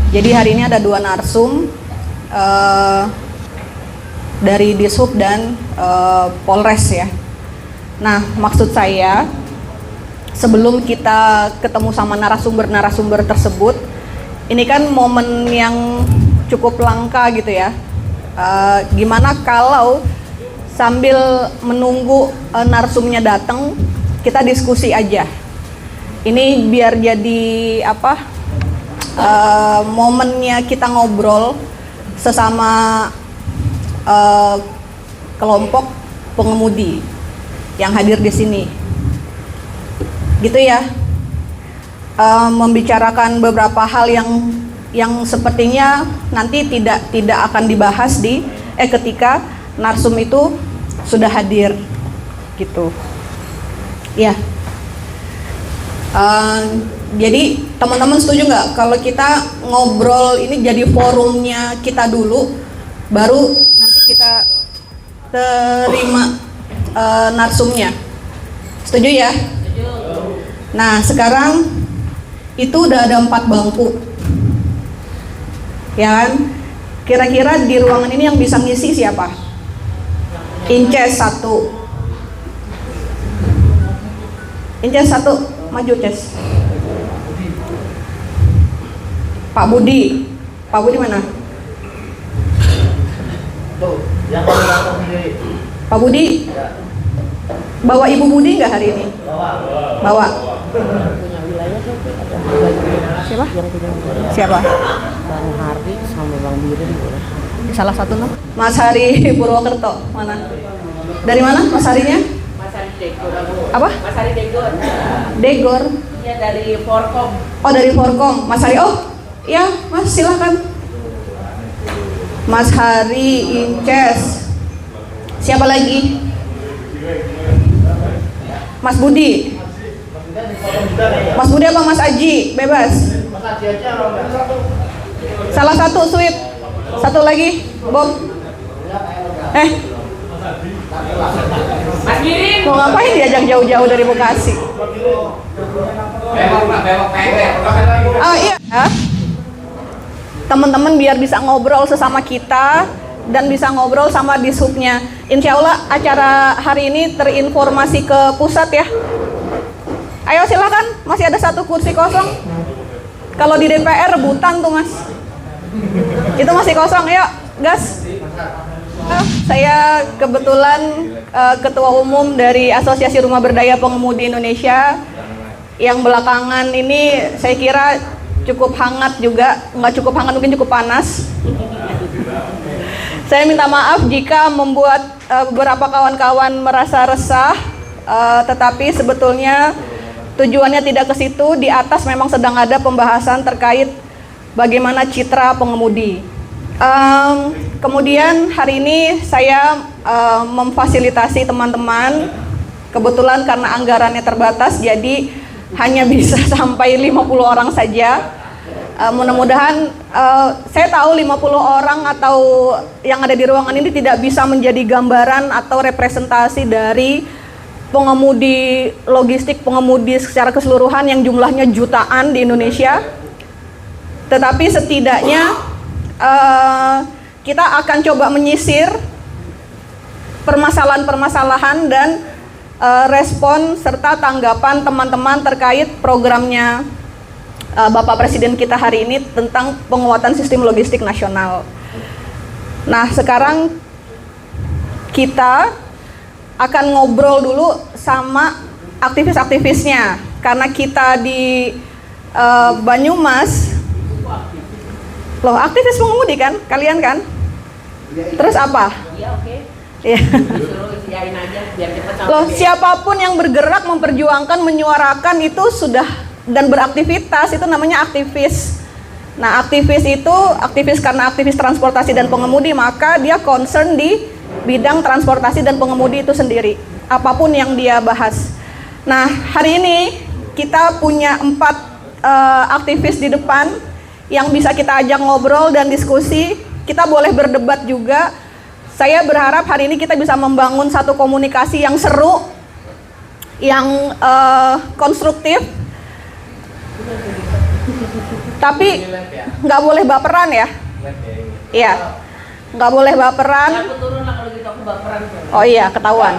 Jadi hari ini ada dua narsum dari Dishub dan Polres ya. Nah, maksud saya sebelum kita ketemu sama narasumber-narasumber tersebut, ini kan momen yang cukup langka gitu ya. Gimana kalau sambil menunggu narsumnya datang, kita diskusi aja. Ini biar jadi momennya kita ngobrol sesama kelompok pengemudi yang hadir di sini, gitu ya. Membicarakan beberapa hal yang sepertinya nanti tidak akan dibahas ketika narsum itu sudah hadir, gitu. Ya. Jadi teman-teman setuju nggak kalau kita ngobrol ini jadi forumnya kita dulu, baru nanti kita terima narsumnya? Setuju ya? Setuju. Nah, sekarang itu udah ada 4 bangku, ya kan? Kira-kira di ruangan ini yang bisa ngisi siapa? Inces 1. Inces 1, maju Ces. Pak Budi. Pak Budi mana? Tuh, yang datang sendiri. Pak Budi. Bawa Ibu Budi nggak hari ini? Bawa. Punya wilayah tuh ada Siapa? yang punya wilayah. Siapa? Bang Hardi sama Bang Birin boleh. Salah satu no. Mas Hari Purwokerto mana? Dari mana Mas Harinya? Mas Hari Degor. Apa? Mas Hari Degor. Degor. Iya dari Forkom. Oh dari Forkom. Mas Hari. Oh iya Mas silakan. Mas Hari, Inces. Siapa lagi? Mas Budi. Mas Budi apa Mas Aji? Bebas. Salah satu sweep. Satu lagi, Bob. Mas Birin. Mau ngapain diajak jauh-jauh dari Bekasi? Oh iya. Teman-teman biar bisa ngobrol sesama kita dan bisa ngobrol sama dishubnya. Insya Allah acara hari ini terinformasi ke pusat ya. Ayo silakan, masih ada 1 kursi kosong. Kalau di DPR rebutan tuh Mas. Itu masih kosong, yuk gas. Saya kebetulan ketua umum dari Asosiasi Rumah Berdaya Pengemudi Indonesia. Yang belakangan ini saya kira cukup hangat juga, nggak cukup hangat mungkin cukup panas. Saya minta maaf jika membuat beberapa kawan-kawan merasa resah, tetapi sebetulnya tujuannya tidak ke situ. Di atas memang sedang ada pembahasan terkait bagaimana citra pengemudi. Kemudian hari ini saya memfasilitasi teman-teman. Kebetulan karena anggarannya terbatas, jadi hanya bisa sampai 50 orang saja. Mudah-mudahan saya tahu 50 orang atau yang ada di ruangan ini tidak bisa menjadi gambaran atau representasi dari pengemudi logistik, pengemudi secara keseluruhan yang jumlahnya jutaan di Indonesia. Tetapi setidaknya kita akan coba menyisir permasalahan-permasalahan dan respon serta tanggapan teman-teman terkait programnya Bapak Presiden kita hari ini tentang penguatan sistem logistik nasional. Nah, sekarang kita akan ngobrol dulu sama aktivis-aktivisnya, karena kita di Banyumas. Loh, aktivis pengemudi kan? Kalian kan? Terus apa? Iya, oke. Iya. Disuruh isiain aja biar cepat sampai. Loh, siapapun yang bergerak, memperjuangkan, menyuarakan itu sudah dan beraktivitas itu namanya aktivis. Nah, aktivis itu aktivis karena aktivis transportasi dan pengemudi, maka dia concern di bidang transportasi dan pengemudi itu sendiri, apapun yang dia bahas. Nah, hari ini kita punya 4 aktivis di depan yang bisa kita ajak ngobrol dan diskusi. Kita boleh berdebat juga. Saya berharap hari ini kita bisa membangun satu komunikasi yang seru, yang konstruktif, tapi nggak boleh baperan ya. Iya, nggak boleh baperan. Aku turun lah kalau gitu, aku baperan. Oh iya, ketahuan.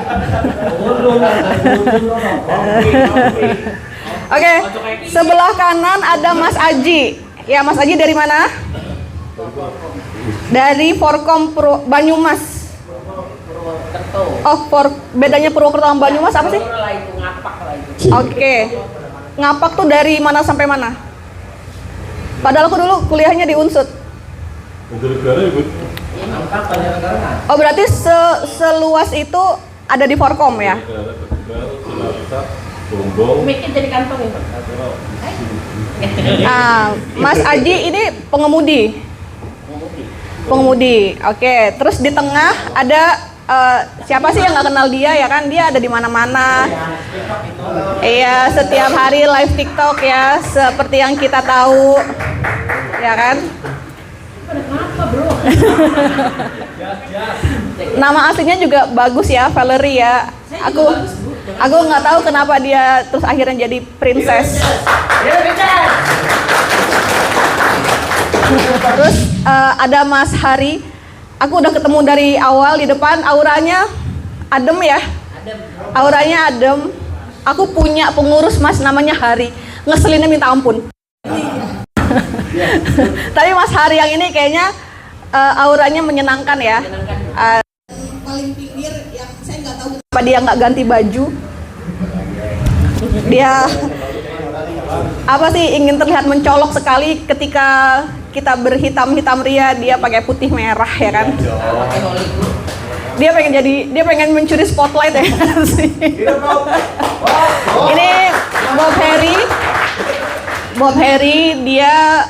Oke, sebelah kanan ada Mas Aji. Ya, Mas Aji dari mana? Dari Forkom Banyumas. Purwokerto. Oh, bedanya Purwokerto sama Banyumas apa sih? Lah itu ngapak lah itu. Oke. Ngapak tuh dari mana sampai mana? Padahal aku dulu kuliahnya di Unsud. Oh, berarti seluas itu ada di Forkom ya? Mikir jadi kantong ya. Mas Aji ini pengemudi. Pengemudi. Oke, terus di tengah ada siapa sih yang nggak kenal dia ya kan? Dia ada di mana-mana. Iya, setiap hari live TikTok ya, seperti yang kita tahu, ya kan? Kenapa bro? Nama aslinya juga bagus ya, Valerie ya. Aku nggak tahu kenapa dia terus akhirnya jadi princess. Terus ada Mas Hari. Aku udah ketemu dari awal di depan, auranya adem ya. Auranya adem. Aku punya pengurus Mas namanya Hari. Ngeselinnya minta ampun. Tapi Mas Hari yang ini kayaknya auranya menyenangkan ya. Paling pinggir yang saya nggak tahu kenapa dia nggak ganti baju. Dia apa sih ingin terlihat mencolok sekali ketika kita berhitam-hitam ria, dia pakai putih merah ya kan. Dia pengen mencuri spotlight ya sih. Ini Bob Heri dia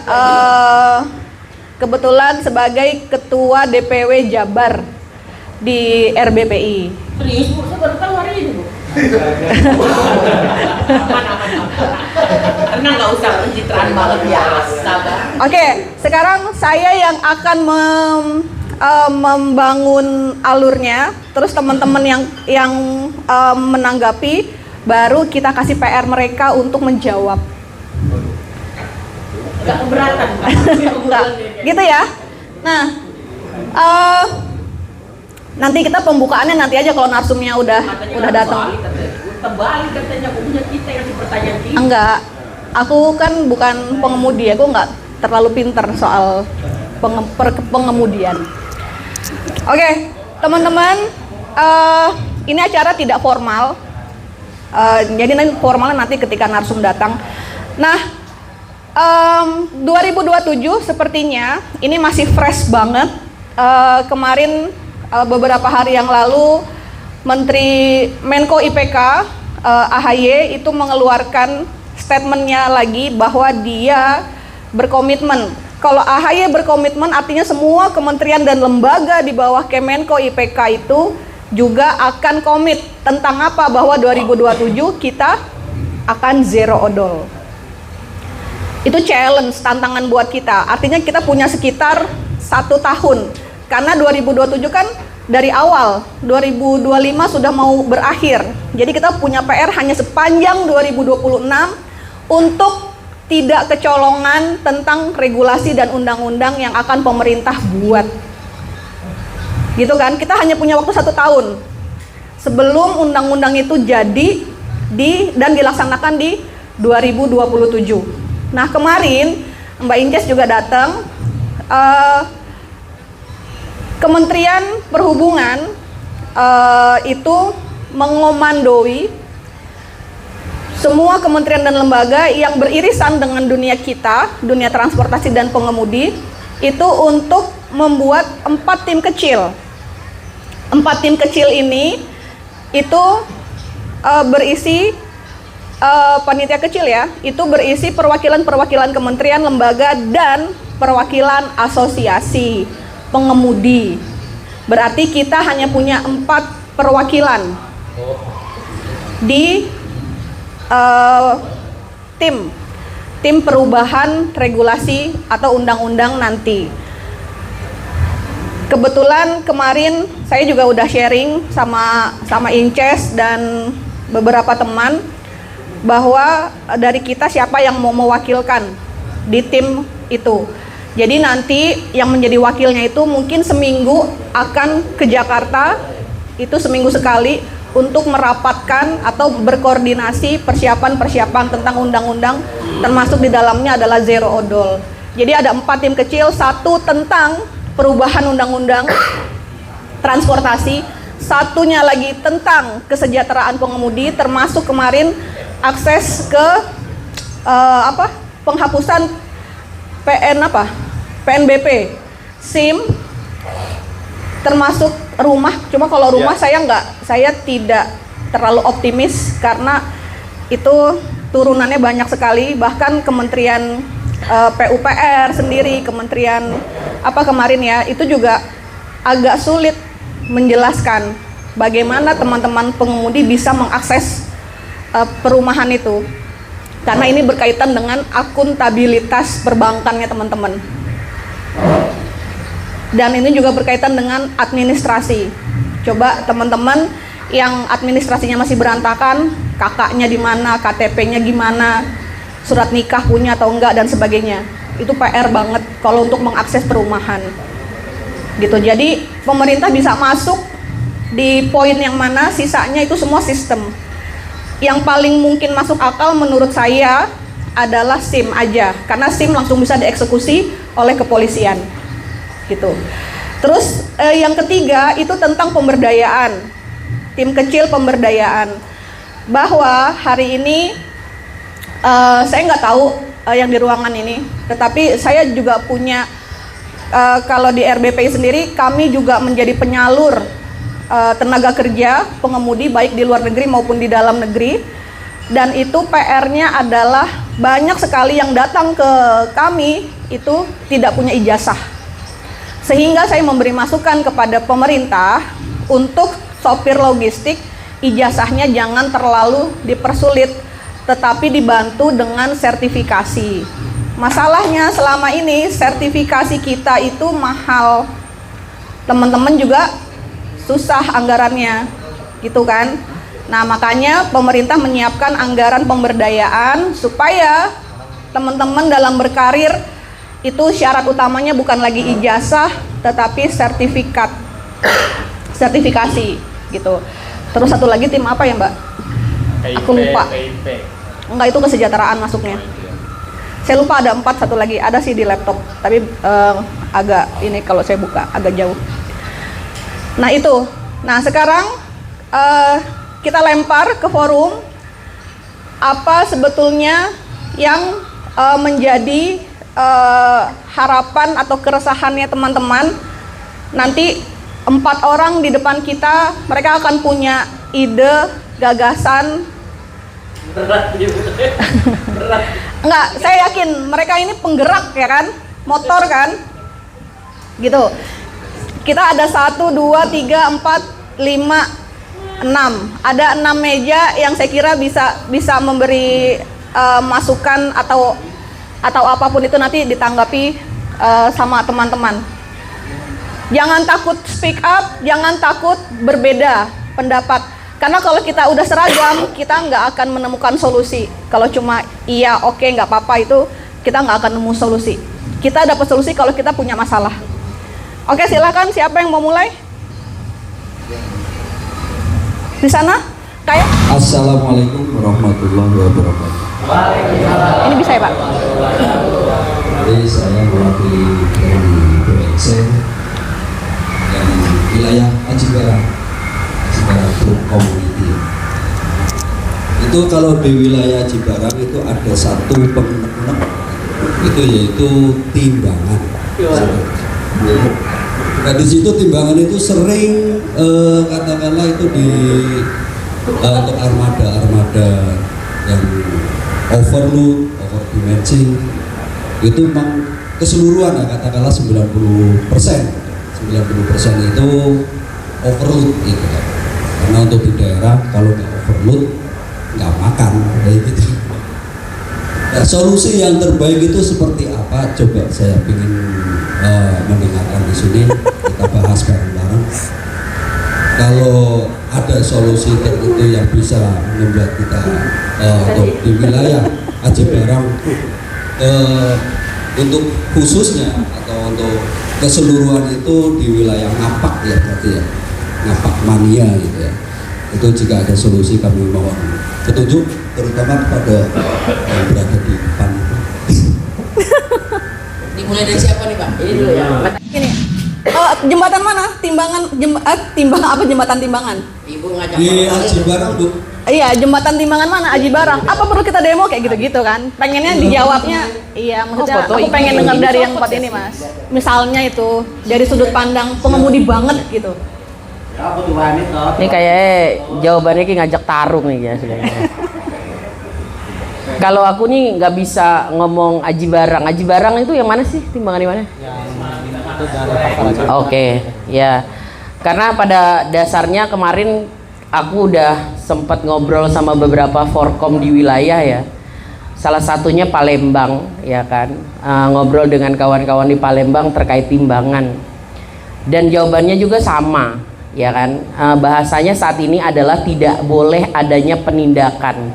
kebetulan sebagai ketua DPW Jabar di RBPI. Serius Bu, saya baru tahu hari ini Bu. Karena nggak usah pencitraan banget biasa kan. Oke, sekarang saya yang akan membangun alurnya, terus teman-teman yang menanggapi, baru kita kasih PR mereka untuk menjawab. Nggak keberatan Pak. Enggak, gitu ya. Nah, nanti kita pembukaannya nanti aja kalau narsumnya udah datang. Terbalik katanya, aku punya kita yang pertanyaan kita. Enggak, aku kan bukan pengemudi, aku nggak terlalu pinter soal pengemudian. Oke, teman-teman, ini acara tidak formal, jadi nanti formalnya nanti ketika narsum datang. Nah, 2027 sepertinya ini masih fresh banget. Kemarin beberapa hari yang lalu Menteri Menko IPK AHY itu mengeluarkan statementnya lagi bahwa dia berkomitmen. Kalau AHY berkomitmen artinya semua kementerian dan lembaga di bawah Kemenko IPK itu juga akan komit tentang apa, bahwa 2027 kita akan zero odol. Itu challenge, tantangan buat kita. Artinya kita punya sekitar 1 tahun. Karena 2027 kan dari awal, 2025 sudah mau berakhir. Jadi kita punya PR hanya sepanjang 2026 untuk tidak kecolongan tentang regulasi dan undang-undang yang akan pemerintah buat. Gitu kan, kita hanya punya waktu 1 tahun sebelum undang-undang itu jadi dan dilaksanakan di 2027. Nah kemarin Mbak Inces juga datang, Kementerian Perhubungan itu mengomandoi semua kementerian dan lembaga yang beririsan dengan dunia kita, dunia transportasi dan pengemudi, itu untuk membuat 4 tim kecil. 4 tim kecil ini itu berisi panitia kecil ya, itu berisi perwakilan-perwakilan kementerian, lembaga, dan perwakilan asosiasi pengemudi. Berarti kita hanya punya 4 perwakilan di tim perubahan regulasi atau undang-undang nanti. Kebetulan kemarin saya juga udah sharing sama Inces dan beberapa teman bahwa dari kita siapa yang mau mewakilkan di tim itu. Jadi nanti yang menjadi wakilnya itu mungkin seminggu akan ke Jakarta, itu seminggu sekali, untuk merapatkan atau berkoordinasi persiapan-persiapan tentang undang-undang, termasuk di dalamnya adalah zero odol. Jadi ada 4 tim kecil, 1 tentang perubahan undang-undang transportasi, 1-nya lagi tentang kesejahteraan pengemudi, termasuk kemarin akses ke penghapusan PNBP, SIM, termasuk rumah. Cuma kalau rumah saya tidak terlalu optimis karena itu turunannya banyak sekali. Bahkan Kementerian PUPR sendiri, Kementerian kemarin ya, itu juga agak sulit menjelaskan bagaimana teman-teman pengemudi bisa mengakses perumahan itu. Karena ini berkaitan dengan akuntabilitas perbankannya teman-teman. Dan ini juga berkaitan dengan administrasi. Coba teman-teman yang administrasinya masih berantakan, kakaknya di mana, KTP-nya gimana, surat nikah punya atau enggak dan sebagainya. Itu PR banget kalau untuk mengakses perumahan. Gitu. Jadi pemerintah bisa masuk di poin yang mana sisanya itu semua sistem. Yang paling mungkin masuk akal menurut saya adalah SIM aja, karena SIM langsung bisa dieksekusi oleh kepolisian. Gitu. Terus yang ketiga itu tentang pemberdayaan, tim kecil pemberdayaan. Bahwa hari ini saya nggak tahu yang di ruangan ini, tetapi saya juga punya kalau di RBPI sendiri kami juga menjadi penyalur tenaga kerja pengemudi baik di luar negeri maupun di dalam negeri, dan itu PR-nya adalah banyak sekali yang datang ke kami itu tidak punya ijazah. Sehingga saya memberi masukan kepada pemerintah untuk sopir logistik ijazahnya jangan terlalu dipersulit, tetapi dibantu dengan sertifikasi. Masalahnya selama ini sertifikasi kita itu mahal. Teman-teman juga susah anggarannya, gitu kan. Nah, makanya pemerintah menyiapkan anggaran pemberdayaan supaya teman-teman dalam berkarir itu syarat utamanya bukan lagi ijazah, tetapi sertifikasi, gitu. Terus satu lagi tim apa ya, Mbak? Aku lupa. Enggak, itu kesejahteraan masuknya. Saya lupa ada 4, satu lagi ada sih di laptop, tapi agak ini kalau saya buka agak jauh. Nah itu, nah sekarang kita lempar ke forum apa sebetulnya yang menjadi harapan atau keresahannya teman-teman. Nanti 4 orang di depan kita, mereka akan punya ide, gagasan. Berat. Enggak, saya yakin mereka ini penggerak ya kan, motor kan, gitu. Kita ada 1, 2, 3, 4, 5, 6. Ada 6 meja yang saya kira bisa memberi masukan atau apapun itu nanti ditanggapi sama teman-teman. Jangan takut speak up, jangan takut berbeda pendapat. Karena kalau kita udah seragam, kita nggak akan menemukan solusi. Kalau cuma iya, oke, nggak apa-apa, itu kita nggak akan nemu solusi. Kita dapat solusi kalau kita punya masalah. Oke, silakan siapa yang mau mulai? Di sana? Kayak? Assalamualaikum warahmatullahi wabarakatuh. Ini bisa ya, Pak? Jadi saya mewakili dari BNC dan wilayah Aji Barang Group Community. Itu kalau di wilayah Aji Barang itu ada satu pengenek, itu yaitu timbangan. Nah di situ timbangan itu sering katakanlah itu untuk armada yang overload, overdimensi itu memang keseluruhan ya katakanlah 90% itu overload gitu kan. Karena untuk di daerah kalau nggak overload nggak makan kayak gitu. Nah, solusi yang terbaik itu seperti apa? Coba saya ingin mendengarkan di sini, kita bahas bareng-bareng. Kalau ada solusi tertentu yang bisa membuat kita untuk di wilayah Aji Barang untuk khususnya atau untuk keseluruhan itu di wilayah Ngapak ya berarti ya, Ngapak Mania gitu ya. Itu jika ada solusi kami mohon petunjuk terutama kepada yang berada di depan itu. Dimulai dari siapa nih, Pak? Ini dulu ya. Ini. Jembatan mana? Jembatan timbangan? Ibu ngajak Di Aji Barang Bu. Iya, jembatan timbangan mana? Aji Barang. Apa perlu kita demo kayak gitu-gitu kan? Pengennya dijawabnya, iya maksudnya aku pengen dengar dari yang 4 ini, Mas. Misalnya itu dari sudut pandang pengemudi banget gitu. Ini kayak jawabannya kayak ngajak tarung nih ya sebenarnya. Kalau aku nih nggak bisa ngomong Aji Barang. Aji Barang itu yang mana sih? Timbangan di mana? Oke, ya. Karena pada dasarnya kemarin aku udah sempat ngobrol sama beberapa forkom di wilayah ya. Salah satunya Palembang, ya kan. Ngobrol dengan kawan-kawan di Palembang terkait timbangan. Dan jawabannya juga sama, ya kan. Bahasanya saat ini adalah tidak boleh adanya penindakan.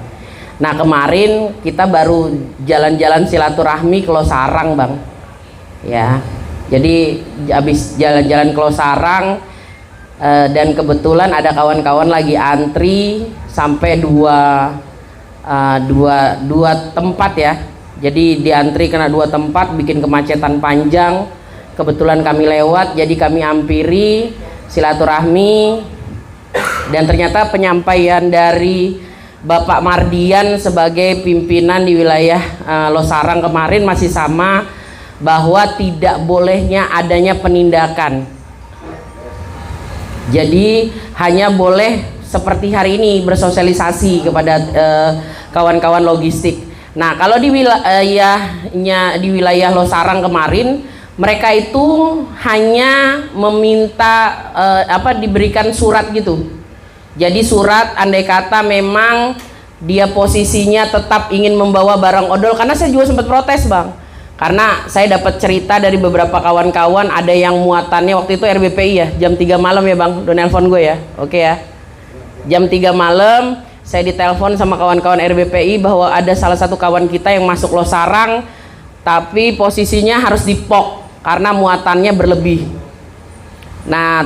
Nah kemarin kita baru jalan-jalan silaturahmi ke Losarang bang, ya. Jadi habis jalan-jalan ke Losarang dan kebetulan ada kawan-kawan lagi antri sampai dua tempat ya. Jadi diantri kena 2 tempat, bikin kemacetan panjang. Kebetulan kami lewat, jadi kami hampiri silaturahmi. Dan ternyata penyampaian dari Bapak Mardian sebagai pimpinan di wilayah Losarang kemarin masih sama, bahwa tidak bolehnya adanya penindakan. Jadi hanya boleh seperti hari ini bersosialisasi kepada kawan-kawan logistik. Nah, kalau di wilayah Losarang kemarin, mereka itu hanya meminta diberikan surat gitu. Jadi surat andai kata memang dia posisinya tetap ingin membawa barang odol, karena saya juga sempat protes bang, karena saya dapat cerita dari beberapa kawan-kawan ada yang muatannya waktu itu RBPI ya, jam 3 malam ya bang, udah nelpon gue ya, oke ya, jam 3 malam saya ditelepon sama kawan-kawan RBPI bahwa ada salah satu kawan kita yang masuk Losarang tapi posisinya harus dipok karena muatannya berlebih. Nah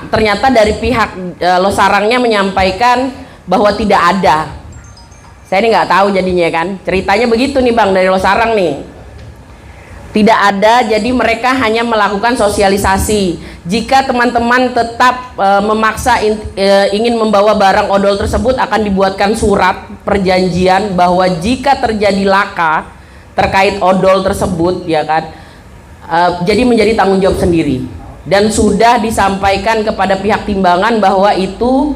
ternyata dari pihak Losarangnya menyampaikan bahwa tidak ada. Saya ini nggak tahu jadinya kan, ceritanya begitu nih bang dari Losarang nih, tidak ada. Jadi mereka hanya melakukan sosialisasi. Jika teman-teman tetap memaksa ingin membawa barang odol tersebut, akan dibuatkan surat perjanjian bahwa jika terjadi laka terkait odol tersebut, ya kan, jadi menjadi tanggung jawab sendiri. Dan sudah disampaikan kepada pihak timbangan bahwa itu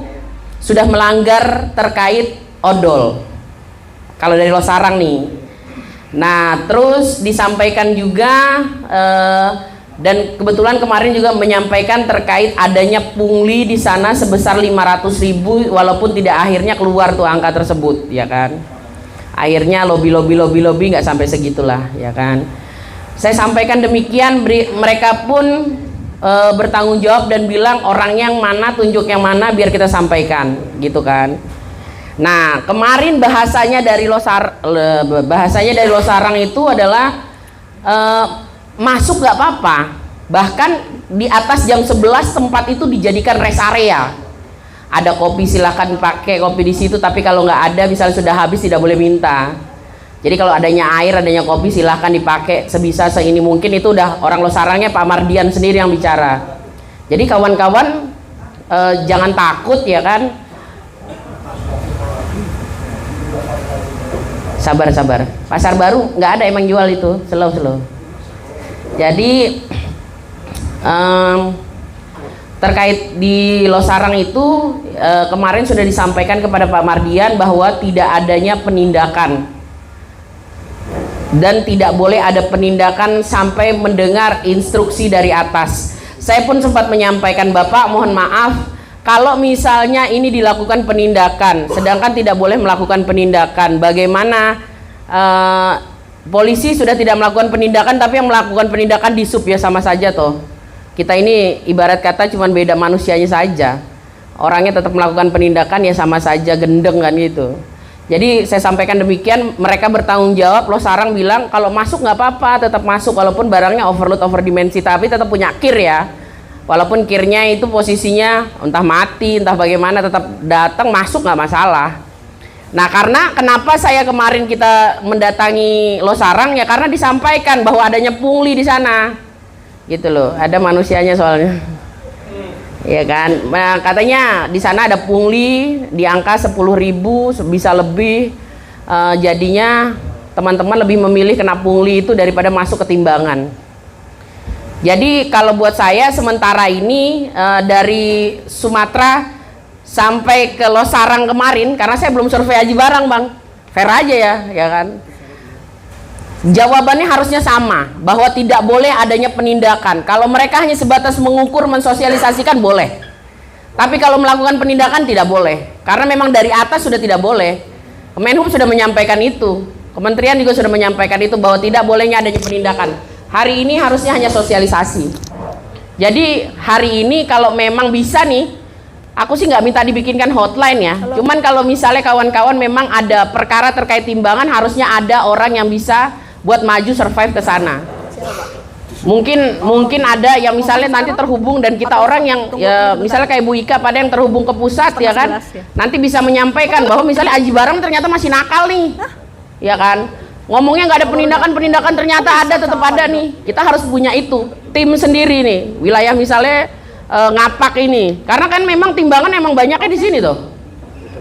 sudah melanggar terkait odol. Kalau dari Losarang nih. Nah terus disampaikan juga dan kebetulan kemarin juga menyampaikan terkait adanya pungli di sana sebesar 500.000, walaupun tidak akhirnya keluar tuh angka tersebut, ya kan. Akhirnya lobby nggak sampai segitulah, ya kan. Saya sampaikan demikian, mereka pun bertanggung jawab dan bilang orangnya yang mana, tunjuk yang mana biar kita sampaikan, gitu kan. Nah kemarin bahasanya dari Losarang itu adalah masuk nggak apa-apa, bahkan di atas jam 11 tempat itu dijadikan rest area. Ada kopi silahkan pakai kopi di situ, tapi kalau nggak ada misalnya sudah habis tidak boleh minta. Jadi kalau adanya air, adanya kopi silahkan dipakai sebisa seini mungkin. Itu udah orang Losarangnya Pak Mardian sendiri yang bicara. Jadi kawan-kawan jangan takut, ya kan. Sabar. Pasar Baru nggak ada emang jual itu, slow. Jadi terkait di Losarang itu kemarin sudah disampaikan kepada Pak Mardian bahwa tidak adanya penindakan dan tidak boleh ada penindakan sampai mendengar instruksi dari atas. Saya pun sempat menyampaikan, Bapak mohon maaf kalau misalnya ini dilakukan penindakan sedangkan tidak boleh melakukan penindakan, bagaimana polisi sudah tidak melakukan penindakan tapi yang melakukan penindakan di sub, ya sama saja toh. Kita ini ibarat kata cuman beda manusianya saja, orangnya tetap melakukan penindakan, ya sama saja gendeng kan gitu. Jadi saya sampaikan demikian, mereka bertanggung jawab. Losarang bilang kalau masuk nggak apa-apa, tetap masuk walaupun barangnya overload overdimensi, tapi tetap punya kir ya. Walaupun kirnya itu posisinya entah mati entah bagaimana, tetap datang masuk nggak masalah. Nah karena kenapa saya kemarin kita mendatangi Losarang, ya karena disampaikan bahwa adanya pungli di sana, gitu loh. Ada manusianya soalnya, ya kan. Nah, katanya di sana ada pungli di angka 10.000 bisa lebih. Jadinya teman-teman lebih memilih kena pungli itu daripada masuk ke timbangan. Jadi kalau buat saya sementara ini dari Sumatera sampai ke Losarang kemarin, karena saya belum survei Haji Barang bang, fair aja ya kan. Jawabannya harusnya sama, bahwa tidak boleh adanya penindakan. Kalau mereka hanya sebatas mengukur, mensosialisasikan boleh. Tapi kalau melakukan penindakan tidak boleh, karena memang dari atas sudah tidak boleh. Kemenhub sudah menyampaikan itu, Kementerian juga sudah menyampaikan itu, bahwa tidak bolehnya adanya penindakan. Hari ini harusnya hanya sosialisasi. Jadi hari ini kalau memang bisa nih Aku sih nggak minta dibikinkan hotline ya. Cuman kalau misalnya kawan-kawan memang ada perkara terkait timbangan, harusnya ada orang yang bisa buat maju survive ke sana. Mungkin ada yang misalnya nanti terhubung dan kita orang yang ya misalnya kayak Bu Ika pada yang terhubung ke pusat ya kan, nanti bisa menyampaikan bahwa misalnya Aji Barang ternyata masih nakal nih, ya kan? Ngomongnya nggak ada penindakan ternyata ada, tetap ada nih. Kita harus punya itu tim sendiri nih, wilayah misalnya Ngapak ini, karena kan memang timbangan emang banyaknya di sini tuh,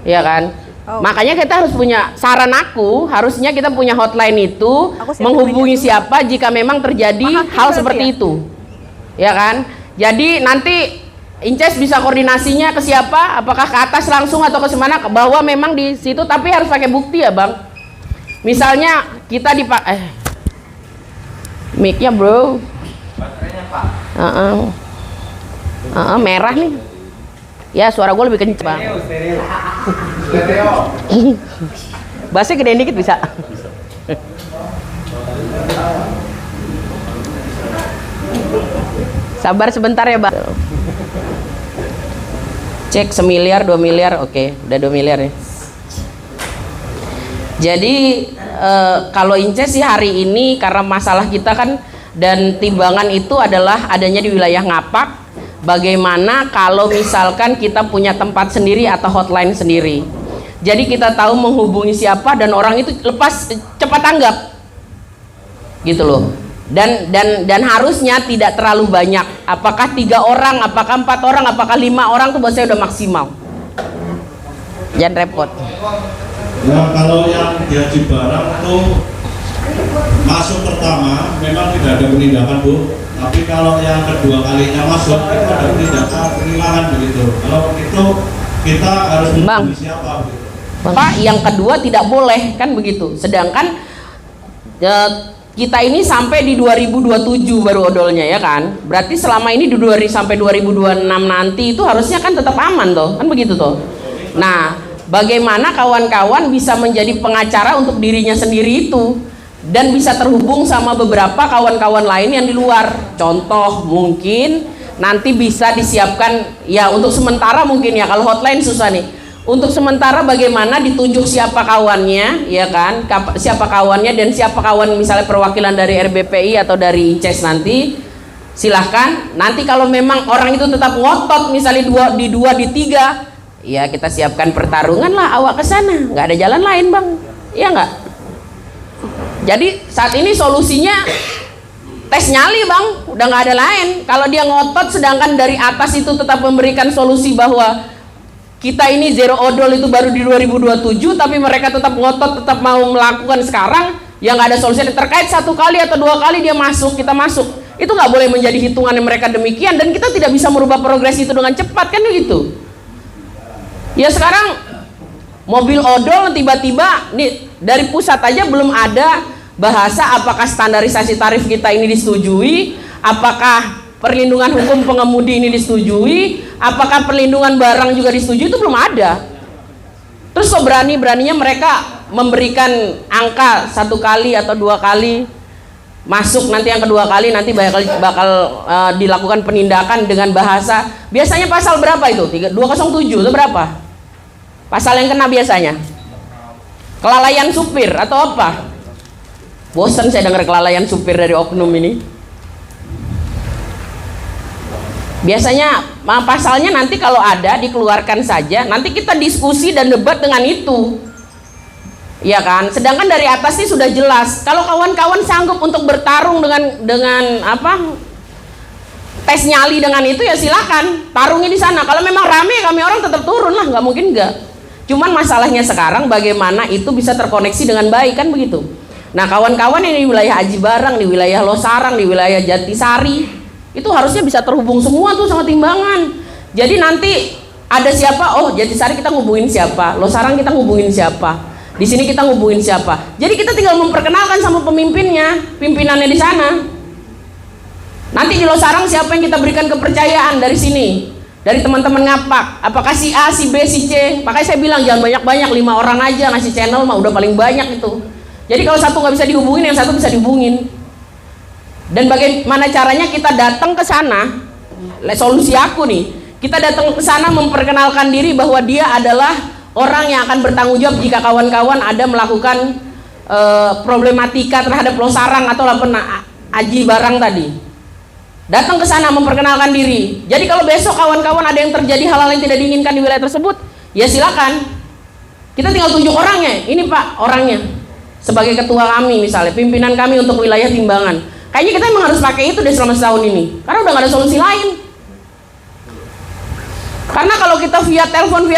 ya kan? Makanya kita harus punya, saran aku harusnya kita punya hotline itu menghubungi siapa jika memang terjadi hal seperti itu, ya kan? Jadi nanti Inces bisa koordinasinya ke siapa, apakah ke atas langsung atau ke mana, bahwa memang di situ, tapi harus pakai bukti ya bang. Misalnya kita mic-nya bro, Baterainya Pak. merah nih. Ya suara gue lebih kenceng bang. Stereo. Bassnya gedein dikit bisa. Sabar sebentar ya bang. Cek 1 miliar 2 miliar, oke, udah 2 miliar ya. Jadi kalau Inces sih hari ini karena masalah kita kan dan timbangan itu adalah adanya di wilayah Ngapak. Bagaimana kalau misalkan kita punya tempat sendiri atau hotline sendiri, jadi kita tahu menghubungi siapa dan orang itu cepat tanggap gitu loh. Dan harusnya tidak terlalu banyak, apakah 3 orang, apakah 4 orang, apakah 5 orang, tuh buat saya udah maksimal, jangan repot. Ya kalau yang di Aji Barang tuh masuk pertama memang tidak ada penindakan Bu, tapi kalau yang kedua kalinya masuk itu ada penindakan penilangan begitu. Kalau itu kita harus menghubungi siapa begitu. Pak, yang kedua tidak boleh kan begitu. Sedangkan kita ini sampai di 2027 baru odolnya ya kan. Berarti selama ini sampai 2026 nanti itu harusnya kan tetap aman toh, kan begitu toh. Nah, bagaimana kawan-kawan bisa menjadi pengacara untuk dirinya sendiri itu dan bisa terhubung sama beberapa kawan-kawan lain yang di luar. Contoh mungkin nanti bisa disiapkan ya untuk sementara mungkin ya, kalau hotline susah nih. Untuk sementara bagaimana ditunjuk siapa kawannya, ya kan? Siapa kawannya dan siapa kawan misalnya perwakilan dari RBPI atau dari Inces nanti. Silahkan. Nanti kalau memang orang itu tetap ngotot misalnya di 2 di 3, ya kita siapkan pertarungan lah awak ke sana. Nggak ada jalan lain bang, ya nggak? Jadi saat ini solusinya tes nyali bang, udah nggak ada lain. Kalau dia ngotot sedangkan dari atas itu tetap memberikan solusi bahwa kita ini zero odol itu baru di 2027, tapi mereka tetap ngotot, tetap mau melakukan sekarang, ya nggak ada solusi. Terkait 1 kali atau 2 kali dia masuk, kita masuk, itu nggak boleh menjadi hitungan mereka demikian, dan kita tidak bisa merubah progres itu dengan cepat kan begitu. Ya sekarang mobil odol tiba-tiba nih dari pusat aja belum ada bahasa apakah standarisasi tarif kita ini disetujui, apakah perlindungan hukum pengemudi ini disetujui, apakah perlindungan barang juga disetujui, itu belum ada. Terus kok berani-beraninya mereka memberikan angka 1 kali atau 2 kali masuk, nanti yang kedua kali nanti bakal dilakukan penindakan dengan bahasa, biasanya pasal berapa itu? 207 itu berapa? Pasal yang kena biasanya kelalaian supir atau apa? Bosan saya dengar kelalaian supir dari oknum ini. Biasanya pasalnya nanti kalau ada dikeluarkan saja, nanti kita diskusi dan debat dengan itu, ya kan? Sedangkan dari atas ini sudah jelas. Kalau kawan-kawan sanggup untuk bertarung dengan apa, tes nyali dengan itu, ya silakan tarungnya di sana. Kalau memang rame kami orang tetap turun lah, nggak mungkin nggak. Cuman masalahnya sekarang bagaimana itu bisa terkoneksi dengan baik kan begitu. Nah kawan-kawan yang di wilayah Aji Barang, di wilayah Losarang, di wilayah Jatisari, itu harusnya bisa terhubung semua tuh sama timbangan. Jadi nanti ada siapa, oh Jatisari kita ngubungin siapa, Losarang kita ngubungin siapa, di sini kita ngubungin siapa. Jadi kita tinggal memperkenalkan sama pemimpinnya, pimpinannya di sana. Nanti di Losarang siapa yang kita berikan kepercayaan dari sini, dari teman-teman Ngapak, apakah si A, si B, si C. Makanya saya bilang jangan banyak-banyak, 5 orang aja ngasih channel mah udah paling banyak itu. Jadi kalau satu nggak bisa dihubungin, yang satu bisa dihubungin. Dan bagaimana caranya kita datang ke sana? Solusi aku nih, kita datang ke sana memperkenalkan diri bahwa dia adalah orang yang akan bertanggung jawab jika kawan-kawan ada melakukan problematika terhadap losarang atau aji barang tadi. Datang ke sana memperkenalkan diri. Jadi kalau besok kawan-kawan ada yang terjadi hal-hal yang tidak diinginkan di wilayah tersebut, ya silakan. Kita tinggal tunjuk orangnya. Ini Pak orangnya. Sebagai ketua kami misalnya, pimpinan kami untuk wilayah Timbangan. Kayaknya kita emang harus pakai itu deh selama setahun ini. Karena udah gak ada solusi lain. Karena kalau kita via telepon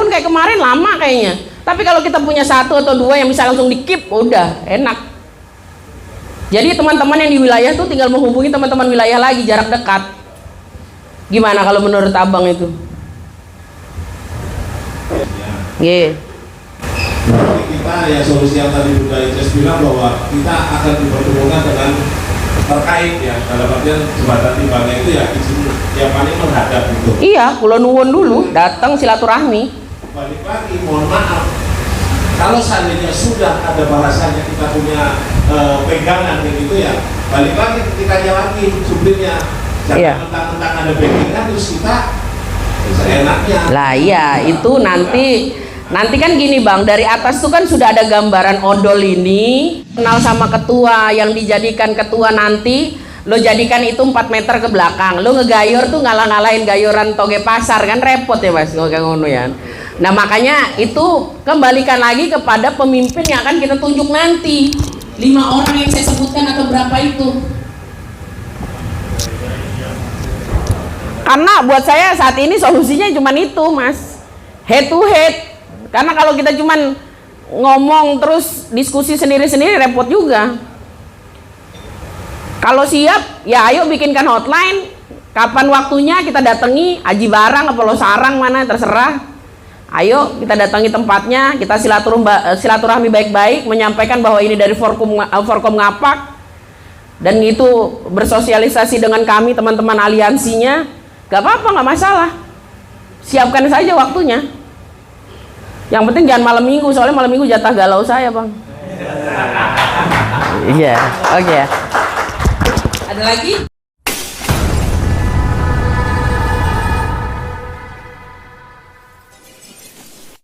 kayak kemarin lama kayaknya. Tapi kalau kita punya 1 atau 2 yang bisa langsung di-keep, udah enak. Jadi teman-teman yang di wilayah tuh tinggal menghubungi teman-teman wilayah lagi jarak dekat. Gimana kalau menurut Abang itu? Jadi kita ya solusi yang tadi Bunda Ices bilang bahwa kita akan dipertemukan dengan terkait ya dalam artian jembatan Timbangan itu ya izin yang paling menghadap itu. Iya, kulo nuwun dulu, datang silaturahmi. Balik lagi, mohon maaf. Kalau seandainya sudah ada bahasanya kita punya pegangan kayak gitu ya, balik lagi ketikanya lagi supirnya. Jangan Iya. mentang-mentang ada backingan terus kita seenaknya. Lah iya, itu nanti kan gini Bang, dari atas tuh kan sudah ada gambaran odol ini, kenal sama ketua yang dijadikan ketua nanti, lo jadikan itu 4 meter ke belakang, lo ngegayor tuh ngalah-ngalahin gayoran toge pasar kan repot ya Mas, kayak ngono ya. Nah makanya itu kembalikan lagi kepada pemimpin yang akan kita tunjuk nanti, 5 orang yang saya sebutkan atau berapa itu. Karena buat saya saat ini solusinya cuma itu Mas, head to head. Karena kalau kita cuman ngomong terus diskusi sendiri-sendiri repot juga. Kalau siap, ya ayo bikinkan hotline. Kapan waktunya kita datangi, aji barang apa lo sarang mana terserah. Ayo kita datangi tempatnya, kita silaturahmi baik-baik, menyampaikan bahwa ini dari Forkom Ngapak dan itu bersosialisasi dengan kami teman-teman aliansinya. Gak apa-apa, gak masalah. Siapkan saja waktunya. Yang penting jangan malam minggu, soalnya malam minggu jatah galau saya Bang. Iya, oke. Ada lagi?